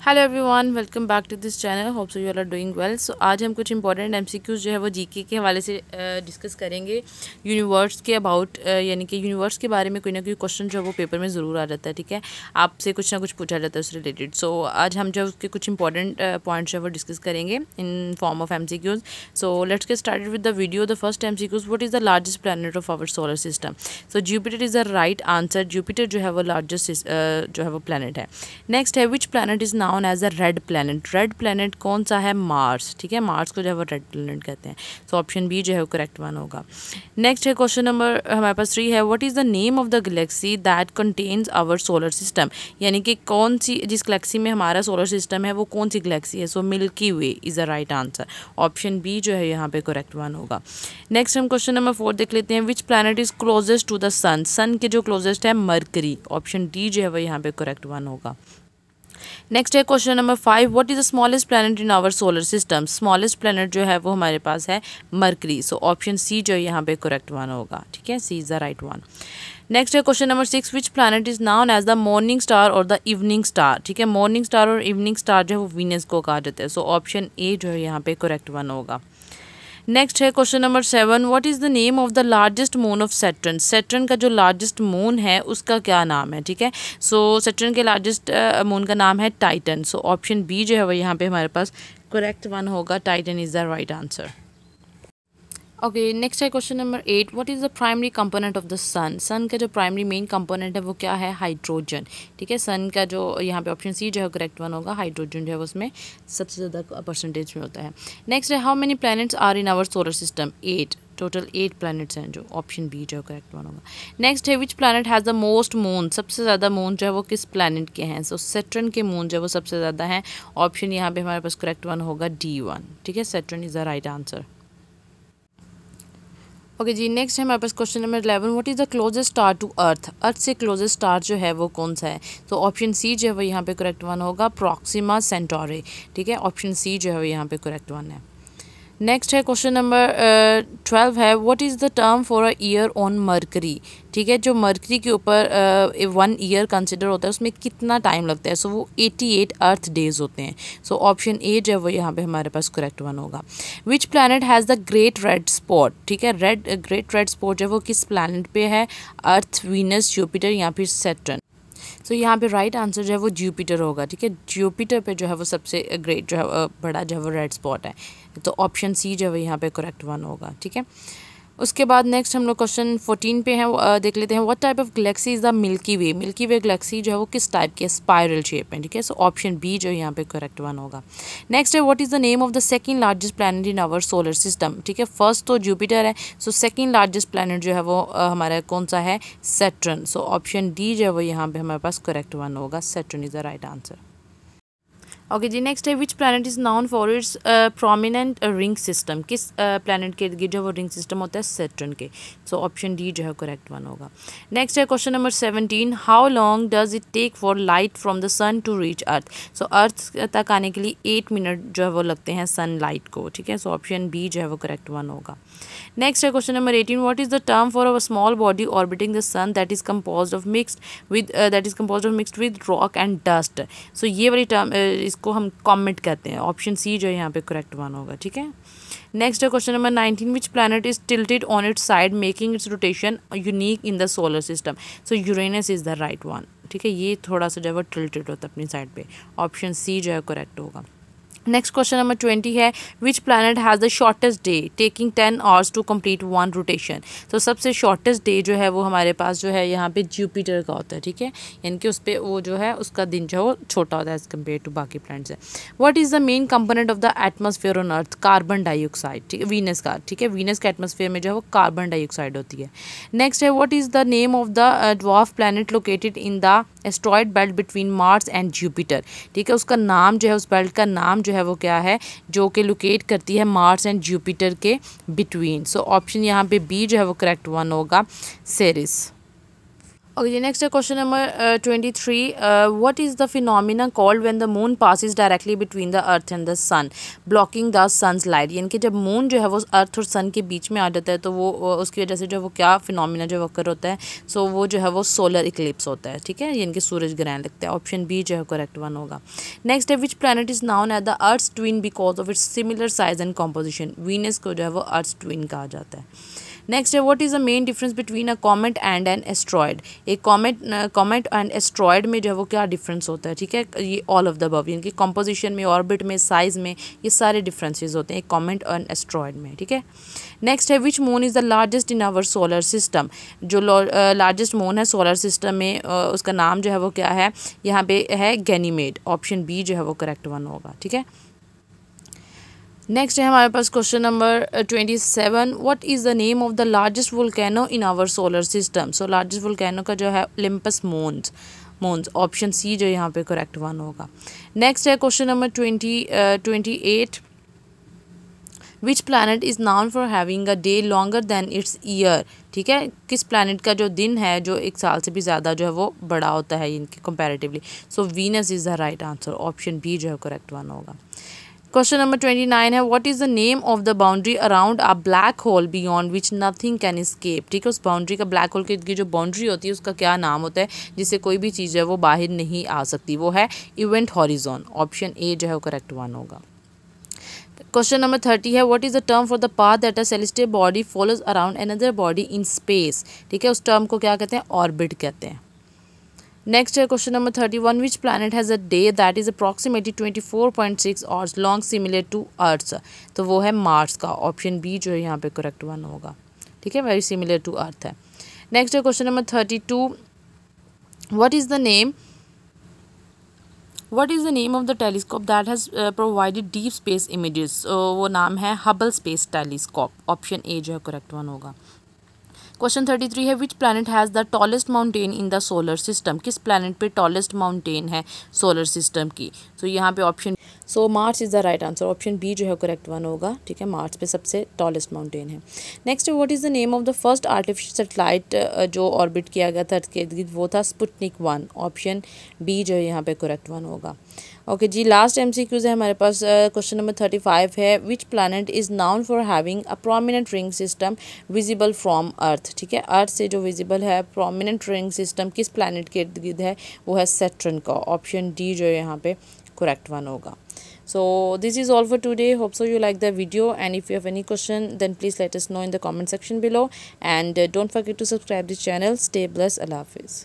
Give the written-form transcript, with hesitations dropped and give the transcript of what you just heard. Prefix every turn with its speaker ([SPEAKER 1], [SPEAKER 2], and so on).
[SPEAKER 1] Hello everyone, welcome back to this channel. Hope so you are doing well. So आज हम कुछ important MCQs जो है वो जीके के हवाले से डिस्कस करेंगे। यूनिवर्स के अबाउट यानी कि यूनिवर्स के बारे में कोई ना कोई क्वेश्चन जो है वो पेपर में ज़रूर आ जाता है। ठीक है, आपसे कुछ ना कुछ पूछा जाता है उससे रिलेटेड। सो आज हम जो उसके कुछ इंपॉर्टेंट पॉइंट्स जो है वो डिस्कस करेंगे in form of MCQs. So let's get started with the video. The first MCQs, what is the largest planet of our solar system? So Jupiter is the right answer. Jupiter जो है वो largest जो है वो planet है। Next है, which planet is known as a red planet? Red planet कौन सा है? मार्स। ठीक है, मार्स को जो है वो रेड प्लैनेट कहते हैं। सो ऑप्शन बी जो है वो करेक्ट वन होगा। नेक्स्ट है क्वेश्चन नंबर हमारे पास 3 है, what is the name of the galaxy that contains our solar system? यानी कि कौन सी जिस गैलेक्सी में हमारा सोलर सिस्टम है वो कौन सी गैलेक्सी है? So Milky Way is the right answer. Option B जो है यहाँ पे करेक्ट वन होगा। नेक्स्ट हम क्वेश्चन नंबर 4 देख लेते हैं, which planet is closest to the sun? Sun के जो क्लोजेस्ट है मरकरी। ऑप्शन डी जो है वो यहाँ पे करेक्ट वन होगा। नेक्स्ट है question number 5, what is the smallest planet in our solar system? Smallest planet जो है वो हमारे पास है मरकरी। सो ऑप्शन सी जो यहाँ पे करेक्ट वन होगा। ठीक है, C is the right one. Next है question number 6, which planet is known as the morning star और द इवनिंग स्टार? ठीक है, मॉर्निंग स्टार और इवनिंग स्टार जो है वो वीनस को कहा जाता है। सो ऑप्शन ए जो है यहाँ पे करेक्ट वन होगा। नेक्स्ट है question number 7, what is the name of the largest moon of Saturn? Saturn का जो लार्जेस्ट मून है उसका क्या नाम है? ठीक है, सो सैटर्न के लार्जेस्ट मून का नाम है टाइटन। सो ऑप्शन बी जो है वो यहाँ पे हमारे पास करेक्ट वन होगा। Titan is the right answer. Okay, next है question number 8, what is the primary component of the sun? Sun का जो प्राइमरी मेन कंपोनेंट है वो क्या है? हाइड्रोजन। ठीक है, सन का जो यहाँ पे ऑप्शन सी जो है करेक्ट वन होगा। हाइड्रोजन जो है उसमें सबसे ज़्यादा परसेंटेज में होता है। नेक्स्ट है, how many planets are in our solar system? 8। Total 8 planets हैं, जो ऑप्शन बी जो है करेक्ट वन होगा। नेक्स्ट है, which planet has the most moon? सबसे ज़्यादा मून जो है वो किस प्लैनेट के हैं? सो सैटर्न के मून जो है वो सबसे ज़्यादा हैं। ऑप्शन यहाँ पे हमारे पास करेक्ट वन होगा D1। ठीक है, Saturn is the right answer. Okay जी, नेक्स्ट है हमारे पास question number 11, what is the closest star to Earth? Earth से क्लोजेस्ट स्टार जो है वो कौन सा है? तो ऑप्शन सी जो है वो यहाँ पे करेक्ट वन होगा। Proxima Centauri. ठीक है, ऑप्शन सी जो है वो यहाँ पे करेक्ट वन है। नेक्स्ट है क्वेश्चन नंबर 12 है, what is the term for a year on mercury? ठीक है, जो मरकरी के ऊपर 1 ईयर कंसिडर होता है उसमें कितना टाइम लगता है? सो वो 88 अर्थ डेज होते हैं। सो ऑप्शन ए जो है वो यहाँ पे हमारे पास करेक्ट वन होगा। विच planet has the great red spot? ठीक है, ग्रेट रेड स्पॉट जो है वो किस प्लैनेट पे है? अर्थ, वीनस, जुपिटर या फिर सैटर्न? सो यहाँ पे राइट आंसर जो है वो जुपिटर होगा। ठीक है, जुपिटर पे जो है वो सबसे ग्रेट जो है बड़ा जो है वो रेड स्पॉट है। तो ऑप्शन सी जो है यहाँ पे करेक्ट वन होगा। ठीक है, उसके बाद नेक्स्ट हम लोग क्वेश्चन 14 पे हैं, देख लेते हैं, what type of Galaxy is the milky way? Milky way Galaxy जो है वो किस टाइप की है? स्पाइरल शेप में। ठीक है, सो ऑप्शन बी जो यहाँ पे करेक्ट वन होगा। नेक्स्ट है, what is the name of the second largest planet in our solar system? ठीक है, फर्स्ट तो जुपिटर है, सो सेकंड लार्जेस्ट प्लैनेट जो है वो हमारा कौन सा है? सैटर्न। सो ऑप्शन डी जो है वो यहाँ पे हमारे पास करेक्ट वन होगा। Saturn is the right answer. Okay जी, नेक्स्ट है, which planet is known for its prominent ring system? किस प्लैनेट के इर्द गिर्द जो वो रिंग सिस्टम होता है? सैटर्न के। सो ऑप्शन डी जो है करेक्ट वन होगा। नेक्स्ट है question number 17, how long does it take for light from the sun to reach Earth? So Earth तक आने के लिए 8 मिनट जो है वो लगते हैं सन लाइट को। ठीक है, सो ऑप्शन बी जो है वो करेक्ट वन होगा। नेक्स्ट है question number 18, what is the term for a small body orbiting the sun that is composed of mixed with rock and dust? So ये वाली टर्म को हम कॉमेट कहते हैं। ऑप्शन सी जो यहाँ पे करेक्ट वन होगा। ठीक है, नेक्स्ट है question number 19, which planet is tilted on it's side making it's rotation unique in the solar system? So Uranus is the right one. ठीक है, ये थोड़ा सा जो है वो टिल्टेड होता है अपनी साइड पे। ऑप्शन सी जो है करेक्ट होगा। नेक्स्ट क्वेश्चन नंबर 20 है, which planet has the shortest day taking 10 hours to complete 1 rotation? तो सबसे शॉर्टेस्ट डे जो है वो हमारे पास जो है यहाँ पे जुपिटर का होता है। ठीक है, यानी कि उस पर वो जो है उसका दिन जो है वो छोटा होता है एज कम्पेयर टू बाकी प्लैनेट्स है। What is the main component of the atmosphere on earth? Carbon dioxide. ठीक है, वीनस का। ठीक है, वीनस के एटमॉस्फेयर में जो है वो कार्बन डाइऑक्साइड होती है। नेक्स्ट है, what is the name of the dwarf planet located in the asteroid belt between Mars and Jupiter? ठीक है, उसका नाम जो है, उस बेल्ट का नाम जो है वो क्या है, जो कि लोकेट करती है मार्स एंड जुपिटर के बिटवीन? सो ऑप्शन यहाँ पे बी जो है वो करेक्ट वन होगा। सेरिस। Okay, next question number 23. What is the phenomena called when the moon passes directly between the earth and the sun, blocking the sun's light? यानी कि जब मून जो है वो अर्थ और सन के बीच में आ जाता है तो वो उसकी वजह से जो वो क्या फिनोमिना जो वक्र होता है, सो वो जो है वो सोलर इक्लिप्स होता है, ठीक है, यानी कि सूरज ग्रहण लगता है। ऑप्शन बी जो है करेक्ट वन होगा। नेक्स्ट है which planet is known as the Earth's twin because of its similar size and composition? Venus को जो है वो अर्थ्स ट्विन कहा जाता है। नेक्स्ट है what is the main difference between a comet and an asteroid? एक कॉमेट एंड एस्ट्रॉयड में जो है वो क्या डिफरेंस होता है, ठीक है, ये ऑल ऑफ द अबव, यानी कि कॉम्पोजिशन में, ऑर्बिट में, साइज में, ये सारे डिफरेंसेस होते हैं एक कॉमेट एंड एस्ट्रॉयड में, ठीक है। नेक्स्ट है which moon is the largest in our solar system? जो लार्जेस्ट मून है सोलर सिस्टम में उसका नाम जो है वो क्या है, यहाँ पे है गैनीमेड। ऑप्शन बी जो है वो करेक्ट वन होगा, ठीक है। नेक्स्ट है हमारे पास question number 27। What is the name of the largest volcano in our solar system? So largest volcano का जो है ओलंपस मोन्स। ऑप्शन सी जो यहाँ पे करेक्ट वन होगा। नेक्स्ट है question number 28। Which planet is known for having a day longer than its year? ठीक है, किस प्लानट का जो दिन है जो एक साल से भी ज़्यादा जो है वो बड़ा होता है इनके comparatively? So Venus is the right answer. Option B जो है करेक्ट वन होगा। क्वेश्चन नंबर 29 है what is the name of the boundary around a black hole beyond which nothing can escape? ठीक है, उस बाउंड्री का, ब्लैक होल की जो बाउंड्री होती है उसका क्या नाम होता है जिससे कोई भी चीज़ है वो बाहर नहीं आ सकती? वो है इवेंट हॉरिजॉन। ऑप्शन ए जो है करेक्ट वन होगा। क्वेश्चन नंबर 30 है what is the term for the path that a celestial body follows around another body in space? ठीक है, उस टर्म को क्या कहते हैं? ऑर्बिट कहते हैं। नेक्स्ट है question number 31। Which planet has a day that is approximately 24.6 hours long similar to Earth? तो वो है मार्स का। ऑप्शन बी जो है यहाँ पे करेक्ट वन होगा, ठीक है, वेरी सिमिलर टू अर्थ है। नेक्स्ट है question number 32। What is the name of the telescope that has provided deep space images? वो नाम है Hubble Space Telescope. Option A जो है करेक्ट वन होगा। क्वेश्चन 33 है which planet has the tallest mountain in the solar system? किस planet पे tallest mountain है सोलर सिस्टम की? तो यहाँ पे option, so Mars is the right answer. Option B जो है करेक्ट वन होगा, ठीक है, मार्स पे सबसे टॉलेस्ट माउंटेन है। Next what is the name of the first artificial satellite जो ऑर्बिट किया गया था अर्थ के इर्द गिर्द? वो था स्पुतनिक 1। ऑप्शन बी जो है यहाँ पे करेक्ट वन होगा। ओके जी, लास्ट MCQs है हमारे पास। क्वेश्चन नंबर 35 है which planet is known for having a prominent ring system visible from Earth? ठीक है, अर्थ से जो विजिबल है प्रोमिनेंट रिंग सिस्टम किस प्लानट के इर्द गिर्द है? वो है सैटर्न का। ऑप्शन डी जो है यहाँ पे करेक्ट वन होगा। So this is all for today. Hope so you like the video, and if you have any question then please let us know in the comment section below, and don't forget to subscribe this channel. Stay blessed. Allah Hafiz.